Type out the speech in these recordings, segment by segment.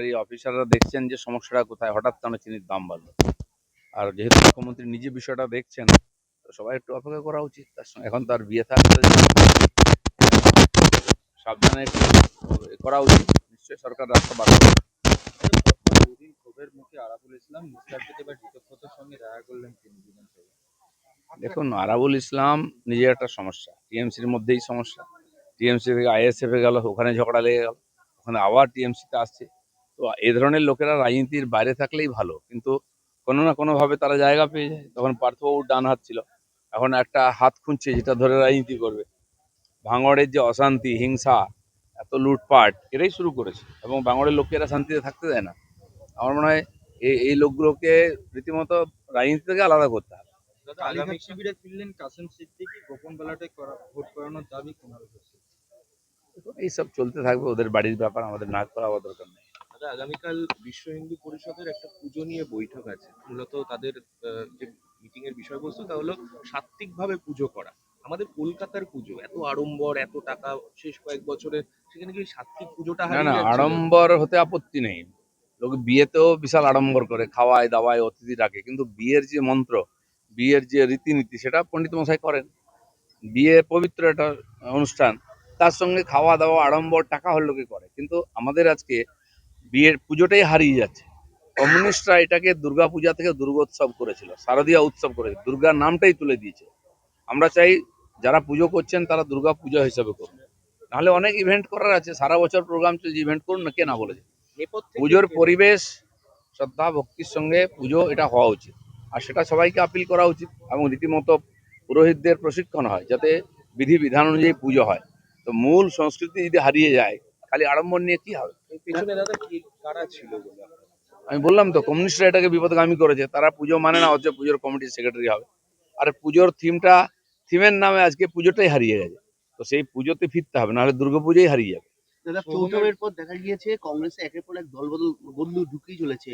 সরকারি অফিসাররা দেখছেন যে সমস্যাটা কোথায়, হঠাৎ কেন চিনির দাম বাড়লো। আর যেহেতু মুখ্যমন্ত্রী নিজে বিষয়টা দেখছেন, তো সবাই একটু অপেক্ষা করা উচিত। তার সঙ্গে এখন তার বিয়ে থাকতে সাবধানে একটু করা উচিত। নিশ্চয়ই সরকার রাস্তা বার করবে। দুদিন ক্ষোভের মুখে আরাবুল ইসলাম নিষ্ঠার এবার কৃতজ্ঞতার সঙ্গে দেখা করলেন তিনি বিধানসভায়। দেখুন, আরাবুল ইসলাম নিজে একটা সমস্যা, টিএমসির মধ্যেই সমস্যা। টিএমসি থেকে আইএসএফ এ গেল, ওখানে ঝগড়া লেগে গেল, ওখানে আবার টিএমসিতে আসছে। তো এই ধরনের লোকেরা রাজনীতির বাইরে থাকলেই ভালো, কিন্তু কোনো না কোনোভাবে তারা জায়গা পেয়ে যায়। তখন পার্থবাবুর ডান হাত ছিল, এখন একটা হাত খুঁজছে যেটা ধরে রাজনীতি করবে। ভাঙড়ের যে অশান্তি, হিংসা, এত লুটপাট এরাই শুরু করেছে, এবং ভাঙড়ের লোকেরা শান্তিতে থাকতে দেয় না। আমার মনে হয় এই লোকগুলোকে রীতিমতো রাজনীতি থেকে আলাদা করতে হবে। কালীঘাট শিবিরে ফিরলেন কাসেম সিদ্দিকী, গোপন ব্যালটে ভোট করানোর দাবি পুনরায় করছে। এইসব চলতে থাকবে, ওদের বাড়ির ব্যাপার, আমাদের নাক করাবার দরকার নেই। দাদা, আগামীকাল বিশ্ব হিন্দু পরিষদের একটা পুজো নিয়ে বৈঠক আছে। মূলত তাদের যে মিটিং এর বিষয়বস্তু তা হলো সাত্ত্বিকভাবে পুজো করা। আমাদের কলকাতার পুজো এত আড়ম্বর, এত টাকা শেষ কয়েক বছরে, সেখানে কি সাত্ত্বিক পুজোটা না না, হারিয়ে যাচ্ছে? আড়ম্বর হতে আপত্তি নেই। লোক বিয়েতেও বিশাল আড়ম্বর করে, খাওয়ায় দাওয়ায় অতিথি ডাকে, কিন্তু বিয়ের যে মন্ত্র, বিয়ের যে রীতিনীতি, সেটা পণ্ডিত মশাই করেন। বিয়ে পবিত্র একটা অনুষ্ঠান, তার সঙ্গে খাওয়া দাওয়া আড়ম্বর টাকা হল লোকে করে। কিন্তু আমাদের আজকে বিয়ের পুজোটাই হারিয়ে যাচ্ছে। কমিউনিস্টরা এটাকে দুর্গা পূজা থেকে দুর্গোৎসব করেছিল, শারদীয়া উৎসব করেছিল, দুর্গার নামটাই তুলে দিয়েছে। আমরা চাই যারা পুজো করছেন তারা দুর্গা পূজা হিসাবে করুন, নাহলে অনেক ইভেন্ট করার আছে, সারা বছর প্রোগ্রাম চলছে, ইভেন্ট করুন না, কে না বলেছে। পুজোর পরিবেশ শ্রদ্ধা ভক্তির সঙ্গে পুজো এটা হওয়া উচিত, আর সেটা সবাইকে আপিল করা উচিত, এবং রীতিমতো পুরোহিতদের প্রশিক্ষণ হয় যাতে বিধি বিধান অনুযায়ী পুজো হয়। তো মূল সংস্কৃতি যদি হারিয়ে যায়, খালি আড়ম্বর নিয়ে কি হবে? এর পেছনে দাদা কি কারা ছিল বলে আপনার মনে হয়? আমি বললাম তো, কমিউনিস্টরা এটাকে বিপদগামী করেছে। তারা পুজো মানে না, হচ্ছে পুজোর কমিটির সেক্রেটারি হবে। আর পুজোর থিমের নামে আজকে পুজোটাই হারিয়ে গেছে। তো সেই পুজোতে ফিরতে হবে, নাহলে দুর্গাপুজোই হারিয়ে যাবে। দাদা, চৌথমের পর দেখা গিয়েছে কংগ্রেসে একের পর এক বদলু ঢুকেই চলেছে।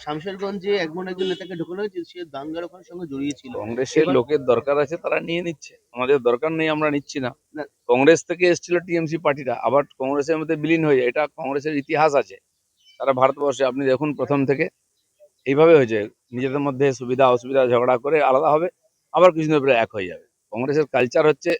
শামশেরগঞ্জে একজন নেতাকে ঢোকানো হয়েছে, সে দাঙ্গার ওখানের সঙ্গে জড়িয়ে ছিল। কংগ্রেসের লোকের দরকার আছে, তারা নিয়ে নিচ্ছে, আমাদের দরকার নেই, আমরা নিচ্ছি না। না। কংগ্রেস থেকে এসেছিল টিএমসি পার্টিটা, আবার কংগ্রেসের মধ্যে বিলীন হয়ে যায়, এটা কংগ্রেসের ইতিহাস আছে। তারা ভারতবর্ষে আপনি দেখুন প্রথম থেকে এইভাবে হয়েছে, নিজেদের মধ্যে সুবিধা অসুবিধা ঝগড়া করে আলাদা হবে, আবার কিছুদিন পরে এক হয়ে যাবে। কংগ্রেসের কালচার হচ্ছে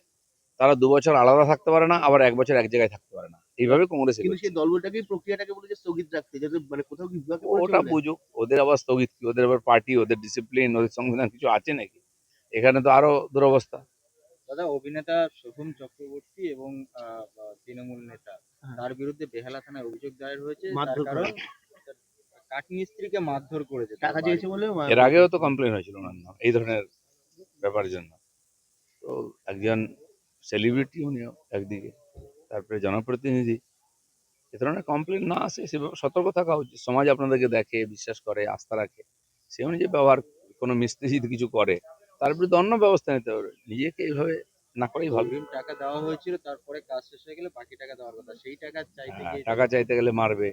তারা 2 বছর আলাদা থাকতে পারে না, আবার 1 বছর এক জায়গায় থাকতে পারে না, এইভাবে কংগ্রেস কিন্তু এগোচ্ছে। সেই দলটাকেই প্রক্রিয়াটাকে বলেছে স্থগিত রাখতে, যাতে মানে কোথাও কি বিভাগে ওটা বুঝুক, ওদের আবার স্থগিত কি, ওদের আবার পার্টি, ওদের ডিসিপ্লিন, ওদের সংবিধান কিছু আছে নাকি? এখানে তো আরো দুরবস্থা। দাদা, অভিনেতা শোভন চক্রবর্তী এবং তৃণমূল নেতা, তার বিরুদ্ধে বেহালা থানায় অভিযোগ দায়ের হয়েছে। তার মারধর কারণ করা, কাঠমিস্ত্রিকে মারধর করেছে তার টাকা বাড়িতে। চেয়েছে বলে এর আগেও তো কমপ্লেন হয়েছিল ওনার নাম এই ধরনের ব্যাপারের জন্য। তো একজন সেলিব্রিটি উনিও একদিকে, তারপরে জনপ্রতিনিধি, এ ধরনের কমপ্লেন না আসে সেভাবে সতর্ক থাকা উচিত। সমাজ আপনাদেরকে দেখে, বিশ্বাস করে, আস্থা রাখে, সে অনুযায়ী ব্যবহার। কোনো মিস্ত্রি যদি কিছু করে, তার বিরুদ্ধে অন্য ব্যবস্থা নিতে হবে, নিজেকে এইভাবে না করেই ভালো। অগ্রিম টাকা দেওয়া হয়েছিল, তারপরে কাজ শেষ হয়ে গেলে বাকি টাকা দেওয়ার কথা, সেই টাকা চাইতে হ্যাঁ, গিয়ে টাকা চাইতে গেলে মারবে।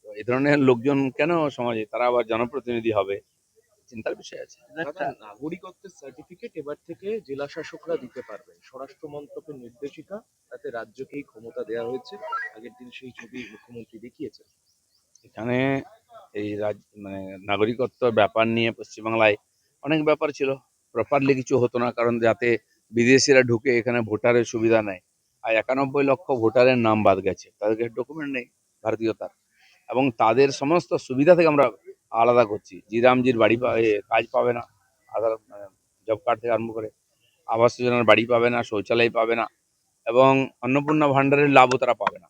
তো এই ধরনের লোকজন কেন সমাজে, তারা আবার জনপ্রতিনিধি হবে, চিন্তার বিষয় আছে। দাদা, নাগরিকত্বের সার্টিফিকেট এবার থেকে জেলা শাসকরা দিতে পারবেন। স্বরাষ্ট্র মন্ত্রকের নির্দেশিকা, তাতে রাজ্যকেই ক্ষমতা দেওয়া হয়েছে। আগের দিন সেই ছবি মুখ্যমন্ত্রী দেখিয়েছেন। এখানে এই মানে নাগরিকত্ব ব্যাপার নিয়ে পশ্চিমবাংলায় অনেক ব্যাপার ছিল, প্রপারলি কিছু হতো না, কারণ যাতে বিদেশিরা ঢুকে এখানে ভোটারের সুবিধা নেয়। আর 91 লক্ষ ভোটারের নাম বাদ গেছে, তাদেরকে ডকুমেন্ট নেই ভারতীয়তার, এবং তাদের সমস্ত সুবিধা থেকে আমরা আলাদা করছি। জিরামজির বাড়ি কাজ পাবে না, আধার জব কার্ড থেকে আরম্ভ করে আবাস যোজনার বাড়ি পাবে না, শৌচালয় পাবে না, এবং অন্নপূর্ণা ভাণ্ডারের লাভও তারা পাবে না,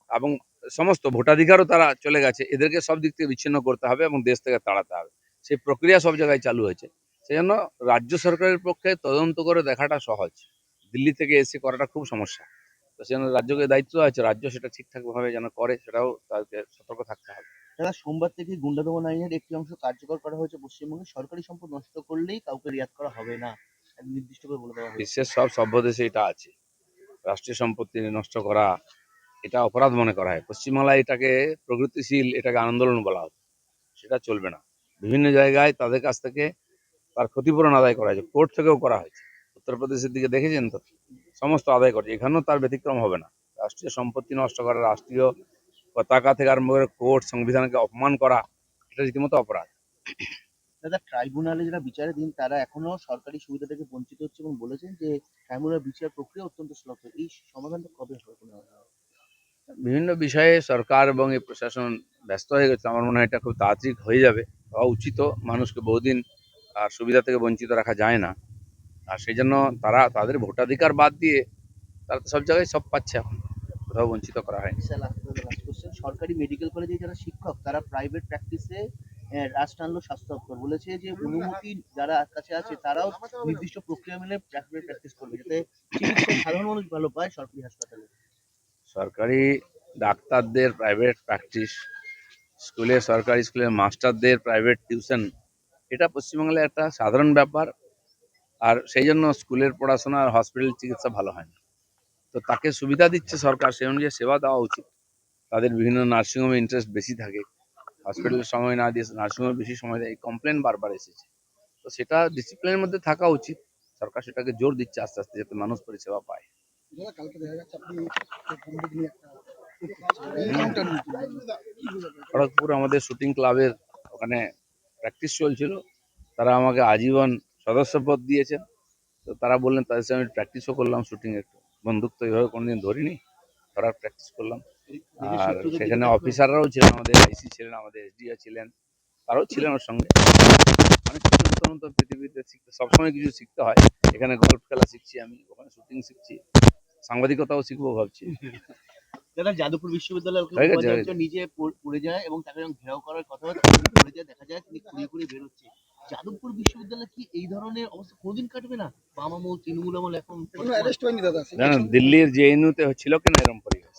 এবং সমস্ত ভোটাধিকারও তারা চলে গেছে। এদেরকে সব দিক থেকে বিচ্ছিন্ন করতে হবে এবং দেশ থেকে তাড়াতে হবে। সেই প্রক্রিয়া সব জায়গায় চালু হয়েছে। সেই জন্য রাজ্য সরকারের পক্ষে তদন্ত করে দেখাটা সহজ, দিল্লি থেকে এসে করাটা খুব সমস্যা। তো সেজন্য রাজ্যকে দায়িত্ব আছে, রাজ্য সেটা ঠিকঠাকভাবে যেন করে, সেটাও তাদেরকে সতর্ক থাকতে হবে। দাদা, সোমবার থেকে গুন্ডা দমন আইনের একটি অংশ কার্যকর করা হয়েছে পশ্চিমবঙ্গে। সরকারি সম্পদ নষ্ট করলেই কাউকে রিয়াদ করা হবে না, এক নির্দিষ্ট করে বলে দেওয়া হয়েছে। বিশ্বের সব সভ্য দেশে এটা আছে, রাষ্ট্রীয় সম্পত্তি নষ্ট করা এটা অপরাধ মনে করা হয়। পশ্চিমবাংলায় এটাকে প্রগতিশীল, এটাকে আন্দোলন বলা হতো, সেটা চলবে না। বিভিন্ন জায়গায় তাদের কাছ থেকে তার ক্ষতিপূরণ আদায় করা হয়েছে, কোর্ট থেকেও করা হয়েছে। উত্তরপ্রদেশের দিকে দেখেছেন তো, সমস্ত আদায় করছে, এখানেও তার ব্যতিক্রম হবে না। রাষ্ট্রীয় সম্পত্তি নষ্ট করা, রাষ্ট্রীয় পতাকা থেকে আরম্ভ করে কোর্ট সংবিধানকে অপমান করা, এটা রীতিমতো অপরাধ। দাদা, ট্রাইব্যুনালে যারা বিচারে দিন তারা এখনো সরকারি সুবিধা থেকে বঞ্চিত হচ্ছে এবং বলেছেন যে ট্রাইব্যুনাল বিচার প্রক্রিয়া অত্যন্ত শ্লথ। এই সমাধানটা কবে হবে বলে মনে হয়? বিভিন্ন বিষয়ে সরকার এবং এই প্রশাসন ব্যস্ত হয়ে গেছে। আমার মনে হয় এটা খুব তাড়াতাড়ি হয়ে যাবে, হওয়া উচিত। মানুষকে বহুদিন আর সুবিধা থেকে বঞ্চিত রাখা যায় না। আর সেই জন্য তারা তাদের ভোটাধিকার বাদ দিয়ে তারা তো সব জায়গায় সব পাচ্ছে, এখন কোথাও বঞ্চিত করা হয়নি। স্যার, লাস্ট কোশ্চেন, সরকারি মেডিকেল কলেজে যারা শিক্ষক তারা প্রাইভেট প্র্যাকটিসে রাশ টানলো স্বাস্থ্য দপ্তর, বলেছে যে অনুমতি যারা কাছে আছে তারাও নির্দিষ্ট প্রক্রিয়া মেনে প্রাইভেট প্র্যাকটিস করবে, যাতে চিকিৎসা সাধারণ মানুষ ভালো পায় সরকারি হাসপাতালে। সরকারি ডাক্তারদের প্রাইভেট প্র্যাকটিস, সরকারি স্কুলের মাস্টারদের প্রাইভেট টিউশন, এটা পশ্চিমবাংলায় একটা সাধারণ ব্যাপার। আর সেই জন্য স্কুলের পড়াশোনা আর হসপিটাল চিকিৎসা ভালো হয় না। তো তাকে সুবিধা দিচ্ছে সরকার, সেই অনুযায়ী সেবা দেওয়া উচিত। তাদের বিভিন্ন নার্সিংহোমে ইন্টারেস্ট বেশি থাকে, হসপিটালের সময় না দিয়ে নার্সিংহোমে বেশি সময় দেয়, এই কমপ্লেন বারবার এসেছে। তো সেটা ডিসিপ্লিনের মধ্যে থাকা উচিত। সরকার সেটাকে জোর দিচ্ছে আস্তে আস্তে, যাতে মানুষ পরিষেবা পায়। খড়গপুর আমাদের শুটিং ক্লাবের ওখানে প্র্যাকটিস চলছিল, তারা আমাকে আজীবন সদস্যপদ দিয়েছেন। তো তারা বললেন, তাদের সঙ্গে আমি প্র্যাকটিসও করলাম শুটিং। একটু বন্দুক তো এইভাবে কোনোদিন ধরিনি, ধরার প্র্যাকটিস করলাম। আর সেখানে অফিসাররাও ছিলেন, আমাদের আইসি ছিলেন, আমাদের এসডিও ছিলেন, তারাও ছিলেন ওর সঙ্গে। অনেক কিছু নতুন নতুন পৃথিবীতে শিখতে, সবসময় কিছু শিখতে হয়। এখানে গল্ফ খেলা শিখছি আমি, ওখানে শুটিং শিখছি, সাংবাদিকতাও শিখবো ভাবছি। দাদা, যাদবপুর বিশ্ববিদ্যালয়ের হয়ে গেছে, উপাচার্য হয়ে গেছে। নিজে পড়ে যায় এবং তাকে যখন ঘেরাও করার কথা হয় তখন পড়ে যায়, দেখা যায় তিনি খুঁড়িয়ে খুঁড়িয়ে বেরোচ্ছে। যাদবপুর বিশ্ববিদ্যালয় কি এই ধরনের অবস্থা কোনদিন কাটবে না? বাম আমল, তৃণমূল আমল, এখন জানেন দিল্লির জেএনইউতে ছিল কেন এরকম পরিবেশ?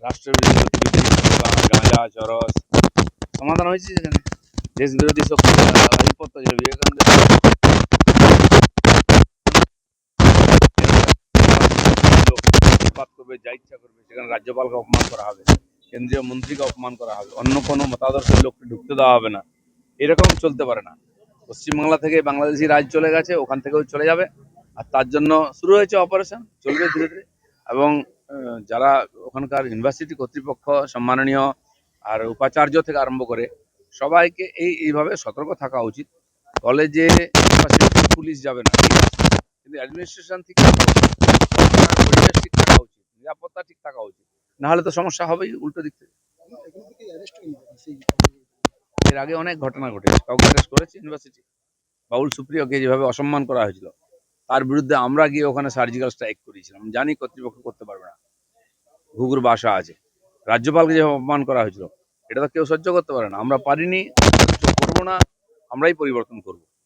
রাষ্ট্রবিরোধী গতিবিধি, স্লোগান, গাঁজা, চরস, সমাধান হয়েছে সেখানে। দেশ বিরোধী শক্তি আধিপত্য ছিল, বিবেকানন্দের উৎপাত করবে, যা ইচ্ছা করবে। সেখানে রাজ্যপালকে অপমান করা হবে, কেন্দ্রীয় মন্ত্রীকে অপমান করা হবে, অন্য কোনো মতাদর্শের লোককে ঢুকতে দেওয়া হবে না। এরকম চলতে পারে না। পশ্চিমবাংলা থেকে বাংলাদেশি রাজ চলে গেছে, ওখান থেকেও চলে যাবে। আর তার জন্য শুরু হয়েছে অপারেশন, চলবে ধীরে ধীরে। এবং যারা ওখানকার ইউনিভার্সিটি কর্তৃপক্ষ, সম্মাননীয় আর উপাচার্য থেকে আরম্ভ করে সবাইকে এইভাবে সতর্ক থাকা উচিত। কলেজে ইউনিভার্সিটি পুলিশ যাবে না, ঠিক আছে, কিন্তু অ্যাডমিনিস্ট্রেশন ঠিক থাকা উচিত, পরিবেশ ঠিক থাকা উচিত, নিরাপত্তা ঠিক থাকা উচিত। নাহলে তো সমস্যা হবেই উল্টো দিক থেকে। এর আগে অনেক ঘটনা ঘটেছে, কাউকে অ্যারেস্ট করেছে ইউনিভার্সিটি। বাউল সুপ্রিয়কে যেভাবে অসম্মান করা হয়েছিল, তার বিরুদ্ধে আমরা গিয়ে ওখানে সার্জিক্যাল স্ট্রাইক করেছিলাম। জানি কর্তৃপক্ষ করতে পারবে না, ঘুঘুর বাসা আছে। রাজ্যপালকে যেভাবে অপমান করা হয়েছিল, এটা তো কেউ সহ্য করতে পারে না। আমরা পারিনি, করবো না, আমরাই পরিবর্তন করবো।